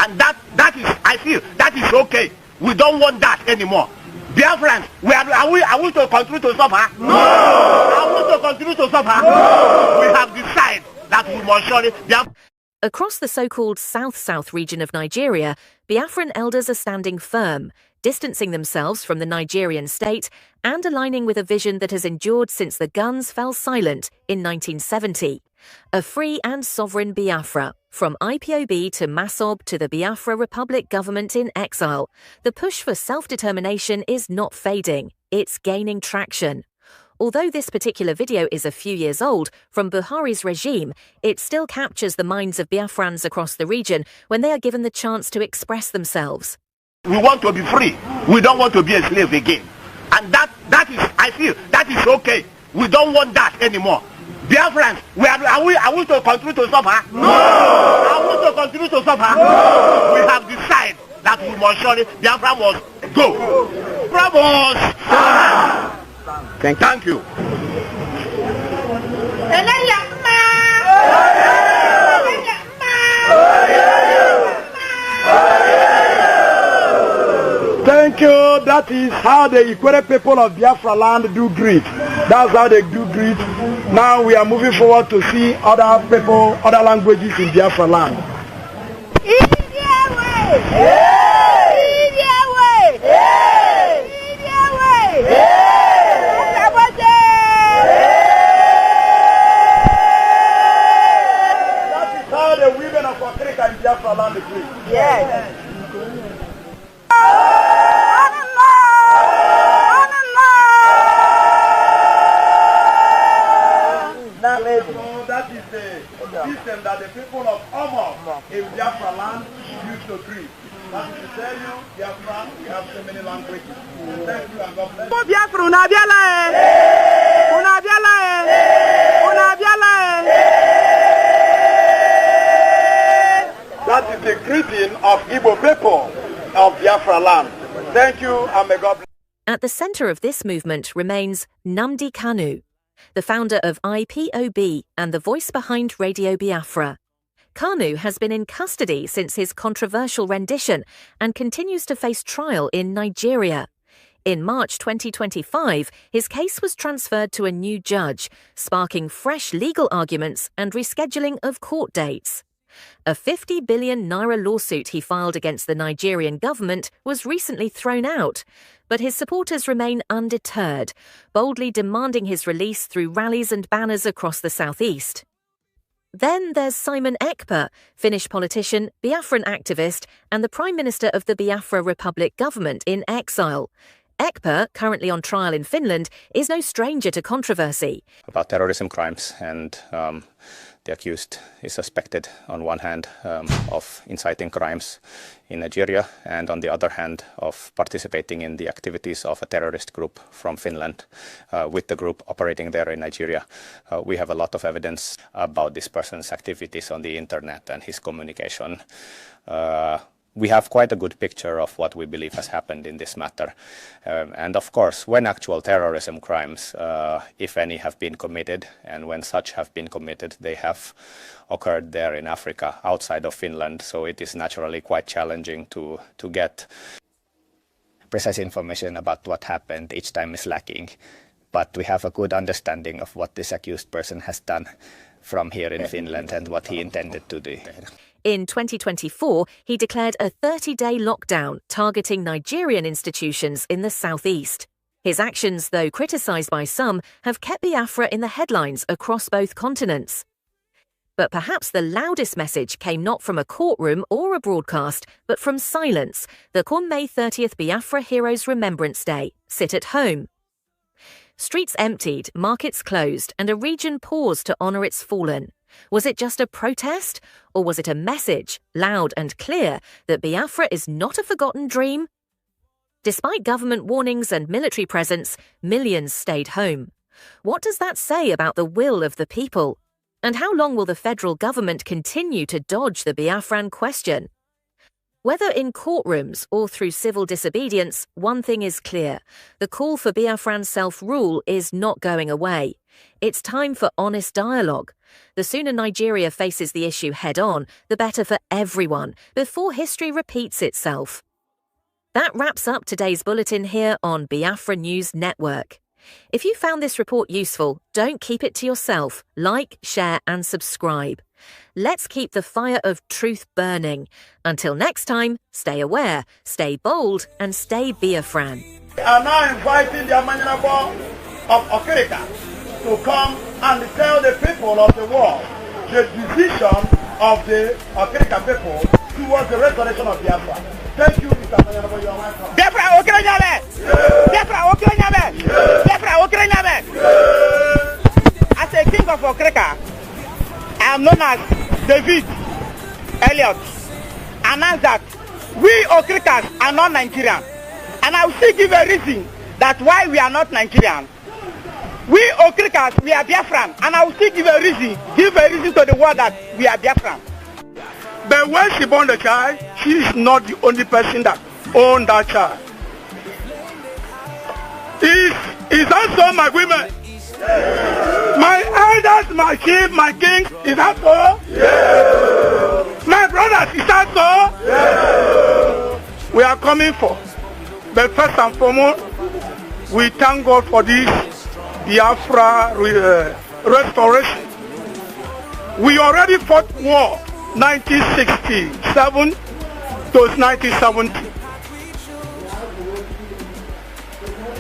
And that is, I feel, that is okay. We don't want that anymore. Biafrans, are we to continue to suffer? No! Are we to continue to suffer? No! We have decided that we must surely Biafra. Across the so-called South-South region of Nigeria, Biafran elders are standing firm, distancing themselves from the Nigerian state and aligning with a vision that has endured since the guns fell silent in 1970. A free and sovereign Biafra, from IPOB to MASOB to the Biafra Republic government in exile. The push for self-determination is not fading, it's gaining traction. Although this particular video is a few years old, from Buhari's regime, it still captures the minds of Biafrans across the region when they are given the chance to express themselves. We want to be free. We don't want to be a slave again. And that is, I feel, that is okay. We don't want that anymore. Biafrans, are we to continue to suffer? No! Are we to continue to suffer? No! We have decided that we must surely, Biafra must go. Bravos! Thank you. Thank you. That is how the Ikwere people of Biafra land do greet. That's how they do greet. Now we are moving forward to see other people, other languages in Biafra land. Biafra land agree. Yes. So that is the system that the people of Omo in Biafra land used to greet. That is to tell you, Biafra, we have so many languages. Thank you and God bless you. Biafra, unabiala That is the greeting of Igbo people of Biafra land. Thank you and may God bless. At the centre of this movement remains Nnamdi Kanu, the founder of IPOB and the voice behind Radio Biafra. Kanu has been in custody since his controversial rendition and continues to face trial in Nigeria. In March 2025, his case was transferred to a new judge, sparking fresh legal arguments and rescheduling of court dates. A 50 billion naira lawsuit he filed against the Nigerian government was recently thrown out, but his supporters remain undeterred, boldly demanding his release through rallies and banners across the southeast. Then there's Simon Ekpa, Finnish politician, Biafran activist, and the Prime Minister of the Biafra Republic government in exile. Ekpa, currently on trial in Finland, is no stranger to controversy. About terrorism crimes, and the accused is suspected on one hand of inciting crimes in Nigeria and on the other hand of participating in the activities of a terrorist group from Finland with the group operating there in Nigeria. We have a lot of evidence about this person's activities on the internet and his communication. We have quite a good picture of what we believe has happened in this matter. And of course, when actual terrorism crimes, if any, have been committed, and when such have been committed, they have occurred there in Africa, outside of Finland. So it is naturally quite challenging to get precise information about what happened. Each time is lacking. But we have a good understanding of what this accused person has done from here in Finland and what he intended to do. In 2024, he declared a 30-day lockdown targeting Nigerian institutions in the southeast. His actions, though criticised by some, have kept Biafra in the headlines across both continents. But perhaps the loudest message came not from a courtroom or a broadcast, but from silence, that on May 30th Biafra Heroes Remembrance Day, sit at home. Streets emptied, markets closed, and a region paused to honour its fallen. Was it just a protest, or was it a message, loud and clear, that Biafra is not a forgotten dream? Despite government warnings and military presence, millions stayed home. What does that say about the will of the people? And how long will the federal government continue to dodge the Biafran question? Whether in courtrooms or through civil disobedience, one thing is clear. The call for Biafran self-rule is not going away. It's time for honest dialogue. The sooner Nigeria faces the issue head-on, the better for everyone, before history repeats itself. That wraps up today's bulletin here on Biafra News Network. If you found this report useful, don't keep it to yourself. Like, share and subscribe. Let's keep the fire of truth burning. Until next time, stay aware, stay bold and stay Biafran. We are now inviting the Amanyanabo of Okirika to come and tell the people of the world the decision of the Okirika people towards the restoration of Biafra. Thank you, Mr. Amanyanabo. You are welcome. Biafra Okiranyame! Biafra Okiranyame! Biafra Okiranyame! As a king of Okirika, I am known as David Elliot. Announced that we Okirikas are not Nigerian. And I will still give a reason that why we are not Nigerian. We Okirikas, we are Biafran. And I will still give a reason to the world that we are Biafran. But when she born the child, she is not the only person that owned that child. Is also my women. My elders, my chief, my king, is that so? Yeah. My brothers, is that so? Yeah. We are coming for. But first and foremost, we thank God for this Biafra restoration. We already fought war 1967 to 1970.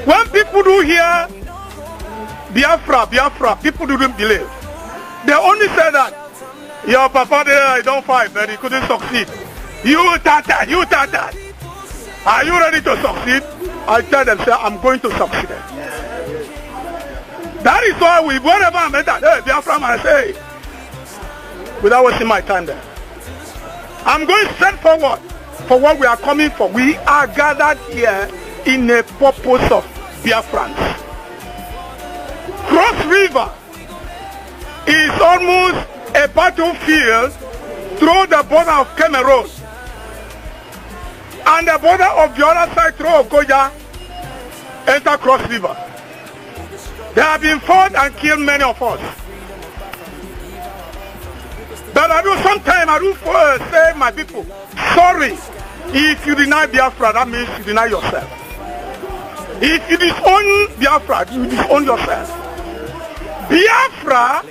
When people do hear Biafra, Biafra, people didn't believe. They only said that your papa there don't fight, but he couldn't succeed. You Tata. Are you ready to succeed? I tell them, say, I'm going to succeed. That is why whenever I met that, hey, Biafra, I say, without wasting my time there, I'm going straight forward for what we are coming for. We are gathered here in a purpose of Biafrans. Cross River is almost a battlefield through the border of Cameroon and the border of the other side through Okoja enter Cross River. They have been fought and killed many of us. But sometimes I do say, my people, sorry, if you deny Biafra, that means you deny yourself. If you disown Biafra, you disown yourself. Biafra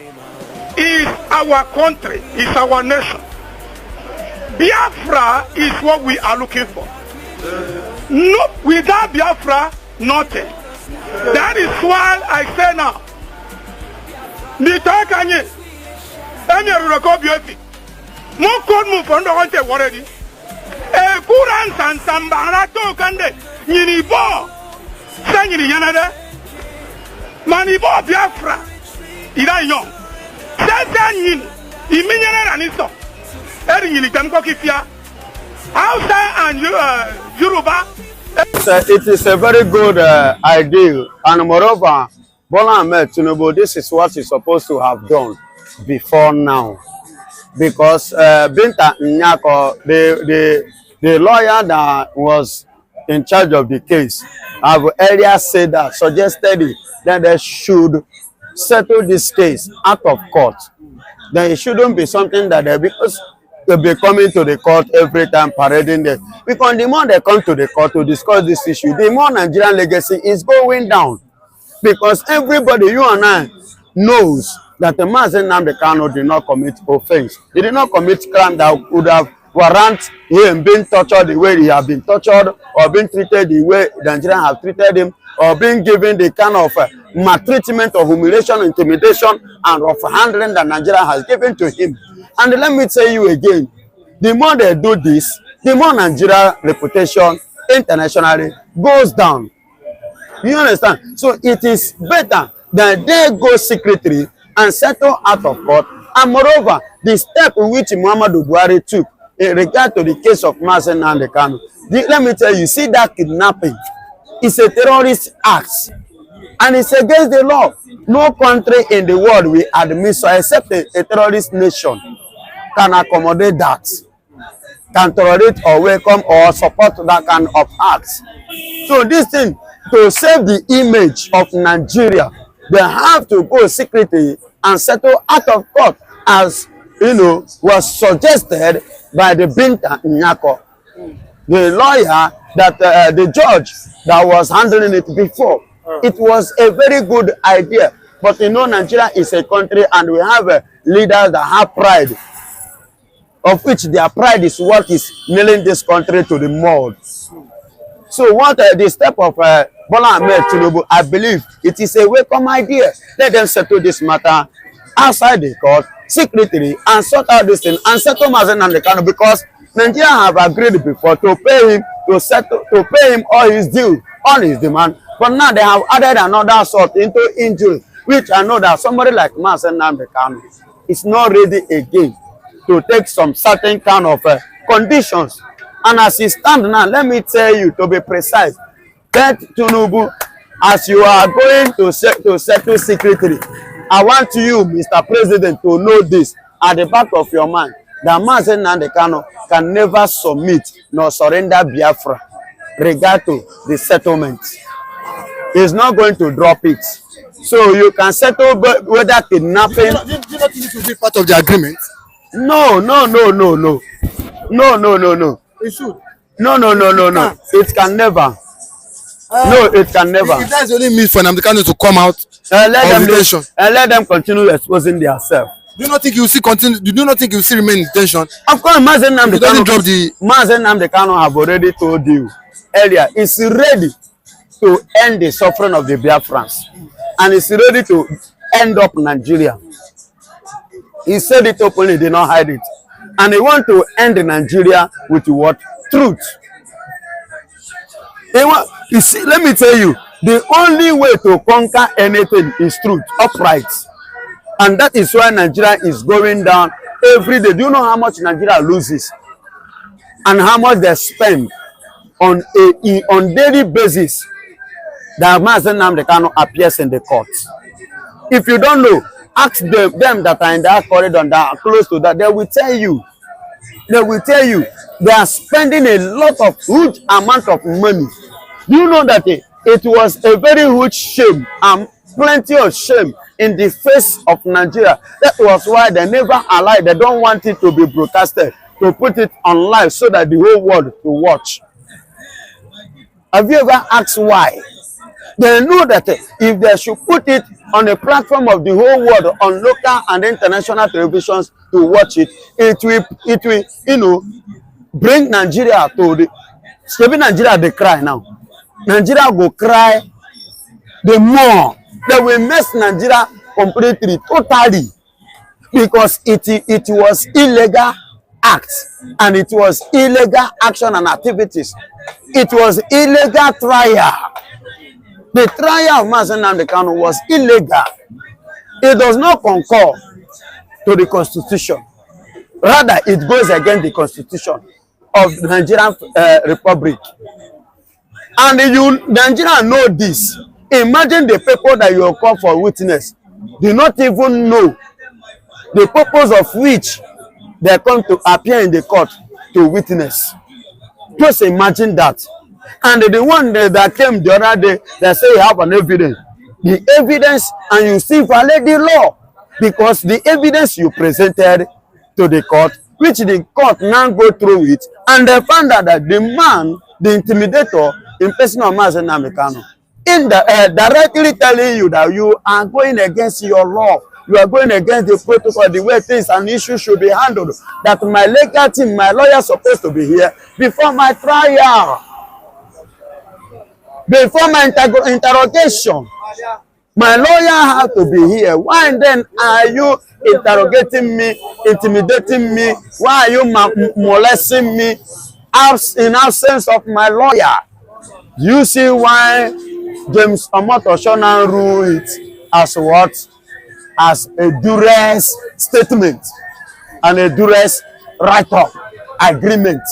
is our country, is our nation. Biafra is what we are looking for. No, without Biafra, nothing. That is why I say now, Nitakanye, any record beauty, more could move on the hunter already. A Kuran San Sambarato Kande, Yinibo, Sangini Yanada, Manibo Biafra. Ida young. That's yin. Iminiana aniso. Eri tam kokifia. Hausa and Yoruba. It is a very good idea, and moreover, Bola Ahmed Tinubu, this is what he's supposed to have done before now, because Binta Nyako, the lawyer that was in charge of the case, have earlier said that, suggested that they should settle this case out of court. Then it shouldn't be something that because they'll be coming to the court every time, parading them. Because the more they come to the court to discuss this issue, the more Nigerian legacy is going down. Because everybody, you and I, knows that the man Nnamdi Kanu did not commit offense. He did not commit crime that would have warranted him being tortured the way he has been tortured, or being treated the way Nigerians have treated him, or being given the kind of maltreatment or humiliation, intimidation, and rough handling that Nigeria has given to him. And let me tell you again, the more they do this, the more Nigeria's reputation internationally goes down. You understand? So it is better that they go secretly and settle out of court. And moreover, the step which Muhammadu Buhari took in regard to the case of Nnamdi Kanu, let me tell you, see that kidnapping is a terrorist act. And it's against the law. No country in the world will admit so, except a terrorist nation can accommodate that. can tolerate or welcome or support that kind of acts. So this thing, to save the image of Nigeria, they have to go secretly and settle out of court, as was suggested by the Binta Nyako, the lawyer that the judge that was handling it before. It was a very good idea, but Nigeria is a country and we have leaders that have pride, of which their pride is what is nailing this country to the mud. So what the step of Bola Ahmed Tinubu, I believe it is a welcome idea. Let them settle this matter outside the court secretly and sort out this thing and settle Nnamdi Kanu, because Nigeria have agreed before to pay him all his due on his demand. But now they have added another sort into injury, which I know that somebody like Nnamdi Kanu is not ready again to take some certain kind of conditions. And as he stands now, let me tell you, to be precise, that Tinubu, as you are going to settle secretly, I want you, Mr. President, to know this at the back of your mind, that Nnamdi Kanu can never submit nor surrender Biafra regard to the settlement. He's not going to drop it. So you can settle whether kidnapping. Do you not think it will be part of the agreement? No. It should. No. It can never. No, it can never. If that's the only means for Nnamdi Kanu to come out let them continue exposing themselves. Do you not think you will still continue? Do you not think you will still remain in detention? Of course, Nnamdi Kanu have already told you earlier, is ready to end the suffering of the Biafrans, and is ready to end up Nigeria. He said it openly, did not hide it, and he want to end Nigeria with what? Truth. You see, let me tell you, the only way to conquer anything is truth, upright. And that is why Nigeria is going down every day. Do you know how much Nigeria loses and how much they spend on daily basis that Nnamdi Kanu appears in the courts? If you don't know, ask them that are in that corridor that are close to that. They will tell you. They are spending a lot of huge amount of money. Do you know that it was a very huge shame and plenty of shame in the face of Nigeria? That was why they never allowed. They don't want it to be broadcasted, to put it on live so that the whole world to watch. Have you ever asked why? They know that if they should put it on a platform of the whole world, on local and international televisions to watch it, it will bring Nigeria to the. Maybe Nigeria they cry now. Nigeria go cry the more. They will mess Nigeria completely, totally, because it was illegal acts and it was illegal action and activities. It was illegal trial. The trial of Nnamdi Kanu was illegal. It does not concur to the Constitution. Rather, it goes against the Constitution of the Nigerian Republic. And Nigeria know this. Imagine the people that you call for witness do not even know the purpose of which they come to appear in the court to witness. Just imagine that. And the one that came the other day, they say you have an evidence. The evidence, and you still violate the law, because the evidence you presented to the court, which the court now go through it, and they found out that the man, the intimidator, in person of Nnamdi Kanu, directly telling you that you are going against your law, you are going against the protocol, the way things and issues should be handled, that my legal team, my lawyer is supposed to be here before my trial, before my interrogation. My lawyer has to be here. Why then are you interrogating me, intimidating me? Why are you molesting me in absence of my lawyer? You see why James Omotosho ruled it as what? As a duress statement and a duress write-up agreement.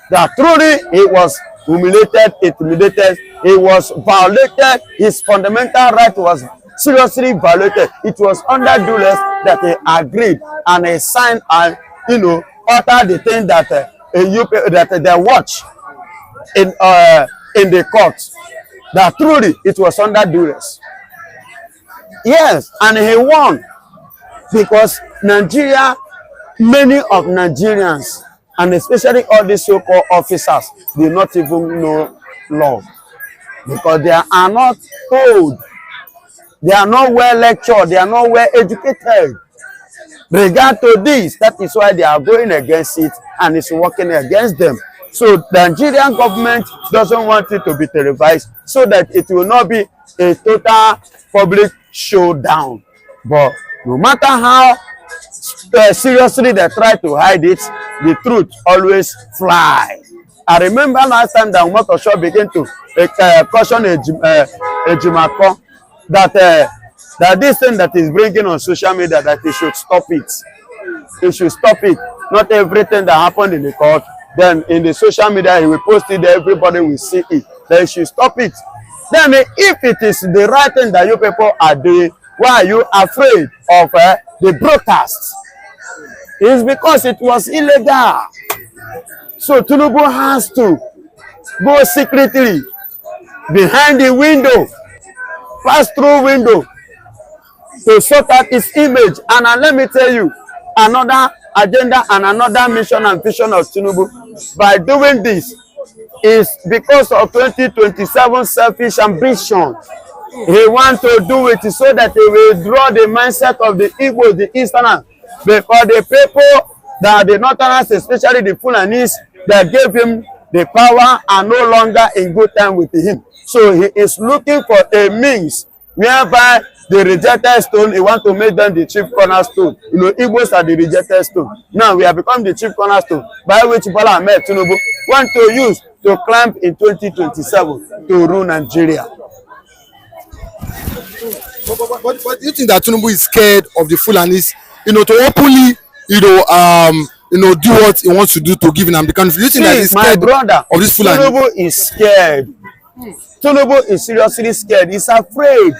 That truly it was humiliated, intimidated, it was violated, his fundamental right was seriously violated. It was under duress that he agreed and he signed and, uttered the thing that that they watch in the court, that truly it was under duress. Yes, and he won because Nigeria, many of Nigerians, and especially all these so-called officers, do not even know law because they are not told, they are not well lectured, they are not well educated. Regard to this, that is why they are going against it and it's working against them. So the Nigerian government doesn't want it to be televised so that it will not be a total public showdown. But no matter how seriously they try to hide it, the truth always fly. I remember last time that Motosho began to caution Ejimako that this thing that is bringing on social media, that he should stop it. He should stop it. Not everything that happened in the court, then in the social media, he will post it, everybody will see it. Then he should stop it. Then if it is the right thing that you people are doing, why are you afraid of the broadcast? It's because it was illegal. So Tinubu has to go secretly behind the window, pass through window to sort out his image. And let me tell you, another agenda and another mission and vision of Tinubu by doing this is because of 2027 selfish ambition. He wants to do it so that he will draw the mindset of the Igbo, the Easterners, because the people that the Northerners, especially the Fulanis, that gave him the power are no longer in good time with him. So he is looking for a means whereby the rejected stone, he wants to make them the chief cornerstone. You know, Igbos are the rejected stone. Now we have become the chief cornerstone, by which Bola Ahmed Tinubu want to use to climb in 2027 to rule Nigeria. But do you think that Tinubu is scared of the Fulanis, to openly, do what he wants to do to give Nnamdi Kanu? Do you think that he's scared of this Fulani? Tinubu is scared. Tinubu is seriously scared. He's afraid.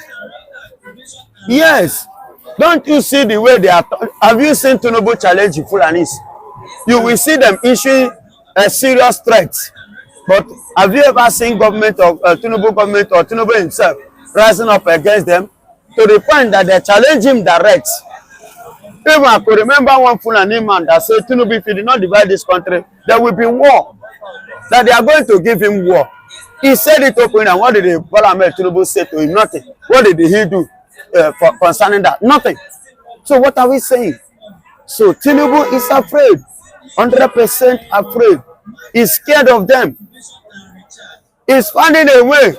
Yes. Don't you see the way they are? Have you seen Tinubu challenge the Fulanis? You will see them issuing a serious threat. But have you ever seen government of Tinubu government or Tinubu himself rising up against them to the point that they challenge him direct? Even I could remember one Fulani man that said, Tinubu, if you did not divide this country, there will be war. That they are going to give him war. He said it openly, and what did the Bola Ahmed Tinubu say to him? Nothing. What did he do concerning that? Nothing. So what are we saying? So Tinubu is afraid, 100% afraid. He's scared of them. He's finding a way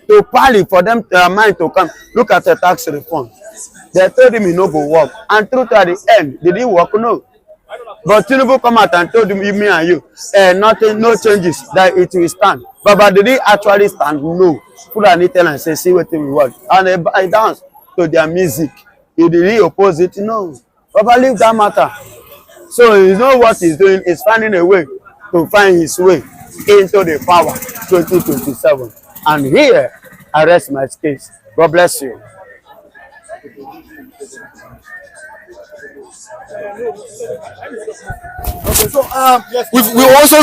to parley for them, their mind to come. Look at the tax reform. They told him he no go work. And through to the end, did he work? No. But Tinubu come out and told him, me and you, nothing, no changes, that it will stand. But did he actually stand? No. Fulani tell and say, see what we want. And I dance to their music. Did he oppose it? No. But leave that matter. So you know what he's doing is finding a way to find his way into the power 2027. And here, I rest my case. God bless you. Okay,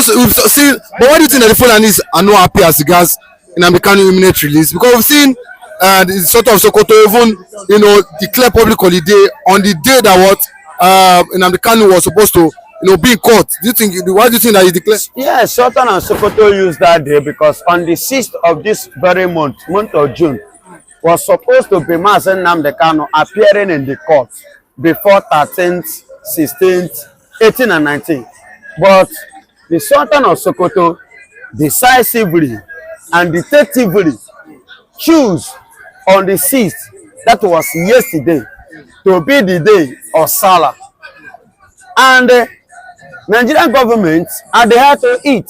so we've seen, but what do you think that the Fulanis are not happy as regards Nnamdi Kanu imminent release? Because we've seen the sort of Sokoto even declare public holiday on the day that Nnamdi Kanu was supposed to be in court. Why do you think that he declared? Yes, Sultan and Sokoto used that day because on the 6th of this very month of June, was supposed to be Mazen Nnamdi Kanu appearing in the court before 13th, 16th, 18th and 19th. But the Sultan of Sokoto decisively and detectively choose on the 6th, that was yesterday, to be the day of Salah. And Nigerian government adhere to it.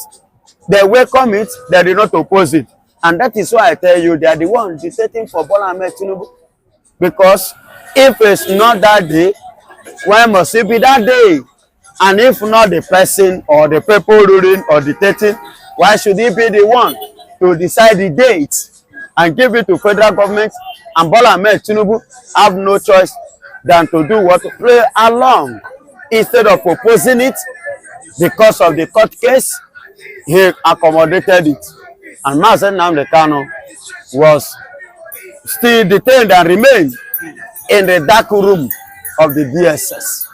They welcome it, they did not oppose it. And that is why I tell you, they are the ones dictating for Bola Ahmed Tinubu. Because if it's not that day, why must it be that day? And if not the person or the people ruling or dictating, why should he be the one to decide the date and give it to federal government? And Bola Ahmed Tinubu have no choice than to do what? Play along instead of opposing it Because of the court case, he accommodated it. And Master Nnamdi Kanu was still detained and remained in the dark room of the DSS.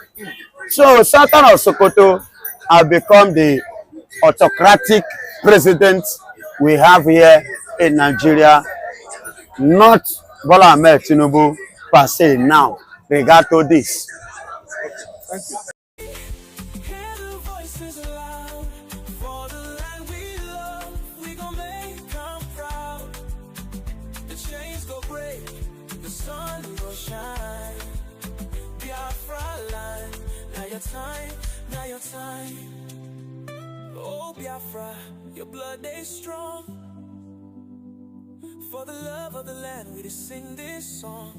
So Sultan of Sokoto have become the autocratic president we have here in Nigeria, not Bola Ahmed Tinubu per se now, regard to this. Now your time. Oh Biafra, your blood is strong. For the love of the land, we just sing this song.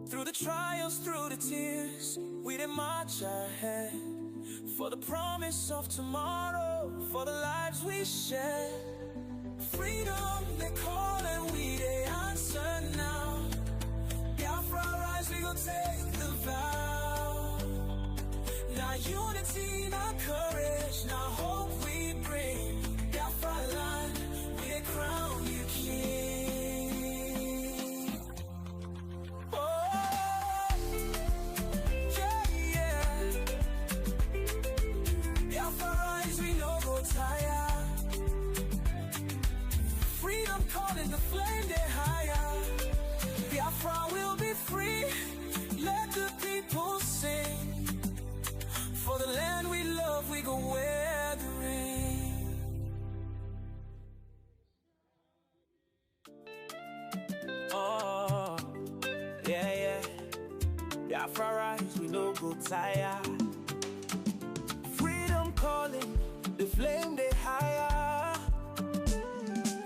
Through the trials, through the tears, we did march ahead. For the promise of tomorrow, for the lives we share. Freedom, they call and we they answer now. Biafra rise, we gon' take the vow. Now unity, now courage, now hope we bring. Biafra land, we crown you king. Oh, yeah. Biafra rise, we no go tire. Freedom calling, the flame they higher. Biafra will be free, let the people sing. For the land we love, we go wear the ring. Oh, yeah, yeah. Biafra rise, we no go tire. Freedom calling, the flame they higher.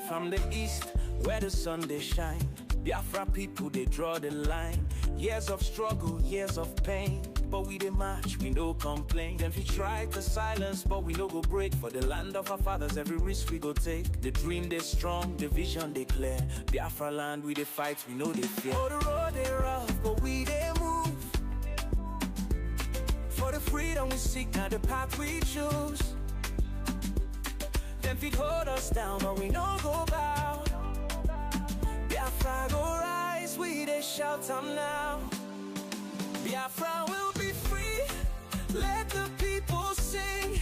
From the east, where the sun they shine, Biafra people, they draw the line. Years of struggle, years of pain, but we dey march, we no complain. Them we try to silence, but we no go break. For the land of our fathers, every risk we go take. The dream they strong, the vision they clear. Biafra land, we dey fight, we know they fear. Oh, the road they rough, but we they move. For the freedom we seek, now the path we choose. Them feet hold us down, but we no go bow. Biafra go rise, we they shout them now. Biafra will be free, let the people sing.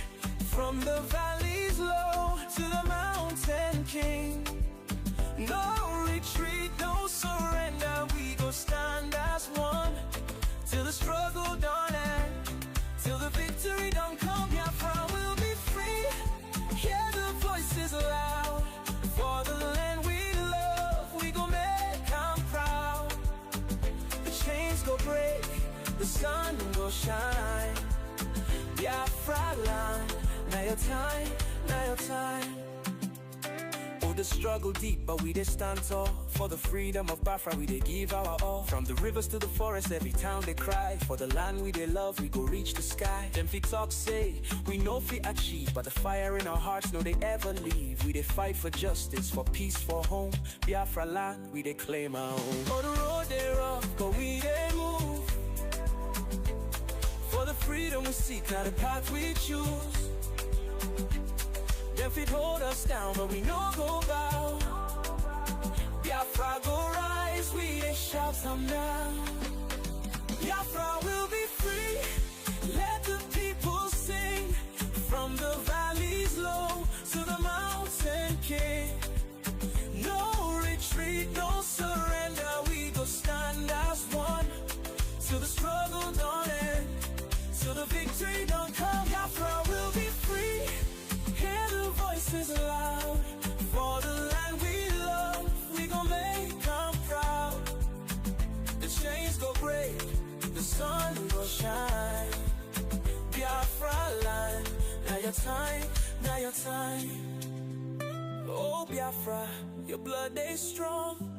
From the valleys low to the mountain king. No retreat, no surrender, we go stand as one. Till the struggle don't end, till the victory don't come. Biafra will be free, hear the voices loud. For the land we love, we go make them proud. The chains go break, the sun go shine. Biafra land, now your time, now your time. Oh, the struggle deep, but we dey stand tall. For the freedom of Biafra, we dey give our all. From the rivers to the forest, every town they cry. For the land we dey love, we go reach the sky. Them fi talk say, we know fi achieve, but the fire in our hearts, no they ever leave. We dey fight for justice, for peace, for home. Biafra land, we dey claim our own. Oh, the road they rough, but we dey move. For the freedom we seek, now the path we choose. Them feet hold us down, but we no go bow. Biafra go rise, we they shout them now. Biafra will be free, let the people sing. From the valleys low to the mountain king. No retreat, no surrender, we go stand as one. Till the struggle don't end, till the victory don't come. Biafra will be free, hear the voices loud. For the land we love, we gon' make them proud. The chains go break, the sun go shine. Biafra land, now your time, now your time. Oh Biafra, your blood is strong.